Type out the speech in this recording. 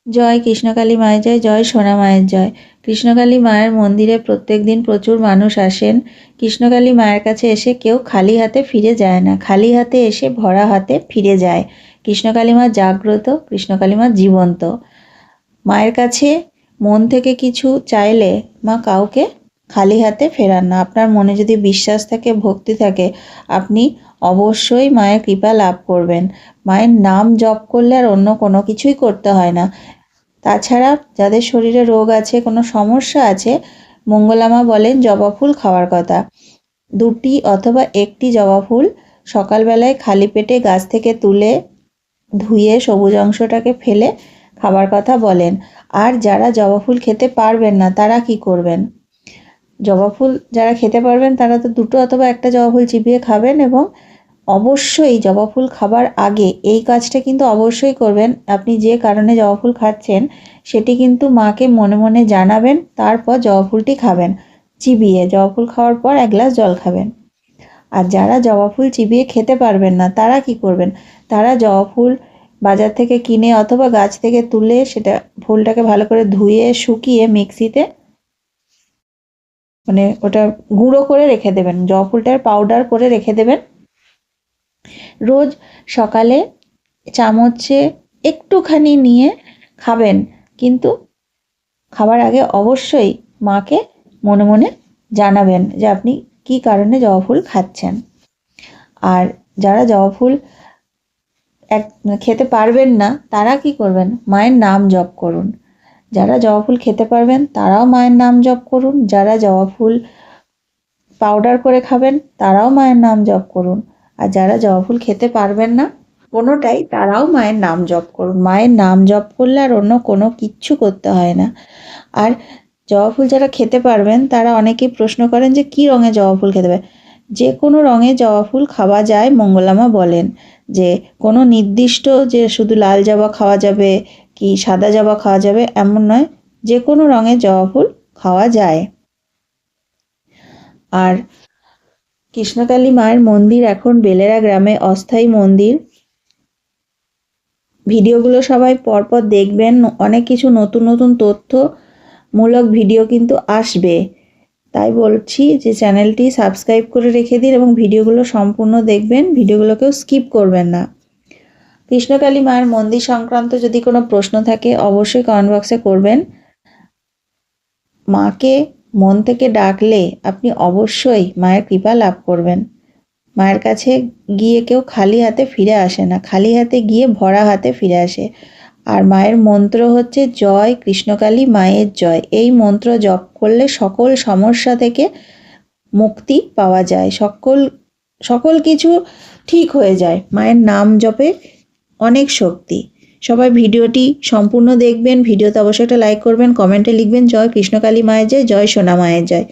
জয় কৃষ্ণকালী মায়ের জয়, জয় সোনা মায়ের জয়। কৃষ্ণকালী মায়ের মন্দিরে প্রত্যেক দিন প্রচুর মানুষ আসেন। কৃষ্ণকালী মায়ের কাছে এসে কেউ খালি হাতে ফিরে যায় না, খালি হাতে এসে ভরা হাতে ফিরে যায়। কৃষ্ণকালী মা জাগ্রত, কৃষ্ণকালী মা জীবন্ত। মায়ের কাছে মন থেকে কিছু চাইলে মা কাউকে খালি হাতে ফেরান না। আপনার মনে যদি বিশ্বাস থাকে, ভক্তি থাকে, আপনি অবশ্যই মায়ের কৃপা লাভ করবেন। মায়ের নাম জপ করলে আর অন্য কোনো কিছুই করতে হয় না। তাছাড়া যাদের শরীরে রোগ আছে, কোনো সমস্যা আছে, মঙ্গলা মা বলেন জবা ফুল খাওয়ার কথা। 2টি অথবা 1টি জবা ফুল সকালবেলায় খালি পেটে গাছ থেকে তুলে ধুয়ে সবুজ অংশটাকে ফেলে খাবার কথা বলেন। আর যারা জবা ফুল খেতে পারবেন না তারা কি করবেন? জবা ফুল যারা খেতে পারবেন তারা তো 2টো অথবা 1টা জবা ফুল চিবিয়ে খাবেন, এবং অবশ্যই জবা ফুল খাবার আগে এই কাজটা কিন্তু অবশ্যই করবেন। আপনি যে কারণে জবা ফুল খাচ্ছেন সেটি কিন্তু মাকে মনে মনে জানাবেন, তারপর জবা ফুলটি খাবেন। চিবিয়ে জবা ফুল খাওয়ার পর 1 গ্লাস জল খাবেন। আর যারা জবা ফুল চিবিয়ে খেতে পারবেন না তারা কি করবেন? তারা জবা ফুল বাজার থেকে কিনে অথবা গাছ থেকে তুলে সেটা ফুলটাকে ভালো করে ধুয়ে শুকিয়ে মিক্সিতে মানে ওটা গুঁড়ো করে রেখে দেবেন, জবা ফুলটার পাউডার করে রেখে দেবেন। রোজ সকালে চামচে একটুখানি নিয়ে খাবেন, কিন্তু খাবার আগে অবশ্যই মাকে মনে মনে জানাবেন যে আপনি কী কারণে জবা ফুল খাচ্ছেন। আর যারা জবা ফুল খেতে পারবেন না তারা কি করবেন? মায়ের নাম জপ করুন। যারা জবা ফুল খেতে পারবেন তারাও মায়ের নাম জপ করুন, যারা জবা ফুল পাউডার করে খাবেন তারাও মায়ের নাম জপ করুন, আর যারা জবা ফুল খেতে পারবেন না কোনোটাই, তারাও মায়ের নাম জপ করুন। মায়ের নাম জপ করলে আর অন্য কোনো কিচ্ছু করতে হয় না। আর জবা ফুল যারা খেতে পারবেন তারা অনেকেই প্রশ্ন করেন যে কী রঙের জবা ফুল খেতে পারে। যে কোনো রঙের জবা ফুল খাওয়া যায়। মঙ্গলা মা বলেন যে কোনো নির্দিষ্ট যে শুধু লাল জবা খাওয়া যাবে কি সাদা জবা খাওয়া যাবে এমন নয়, যে কোনো রঙের জবা ফুল খাওয়া যায়। আর কৃষ্ণকালী মায়ের মন্দির এখন বেলেরা গ্রামে অস্থায়ী মন্দির। ভিডিওগুলো সবাই পরপর দেখবেন, অনেক কিছু নতুন নতুন তথ্যমূলক ভিডিও কিন্তু আসবে। তাই বলছি যে চ্যানেলটি সাবস্ক্রাইব করে রেখে দিন এবং ভিডিওগুলো সম্পূর্ণ দেখবেন, ভিডিওগুলোকেও স্কিপ করবেন না। কৃষ্ণকালী মায়ের মন্দির সংক্রান্ত যদি কোনো প্রশ্ন থাকে অবশ্যই কমেন্ট বক্সে করবেন। মাকে মন থেকে ডাকলে আপনি অবশ্যই মায়ের কৃপা লাভ করবেন। মায়ের কাছে গিয়ে কেউ খালি হাতে ফিরে আসে না, খালি হাতে গিয়ে ভরা হাতে ফিরে আসে। আর মায়ের মন্ত্র হচ্ছে জয় কৃষ্ণকালী মায়ের জয়। এই মন্ত্র জপ করলে সকল সমস্যা থেকে মুক্তি পাওয়া যায়, সকল কিছু ঠিক হয়ে যায়। মায়ের নাম জপে অনেক শক্তি। সবাই ভিডিওটি সম্পূর্ণ দেখবেন, ভিডিওতে অবশ্যই একটা লাইক করবেন, কমেন্টে লিখবেন জয় কৃষ্ণকালী মায়ের জয়, জয় সোনা মায়ের জয়।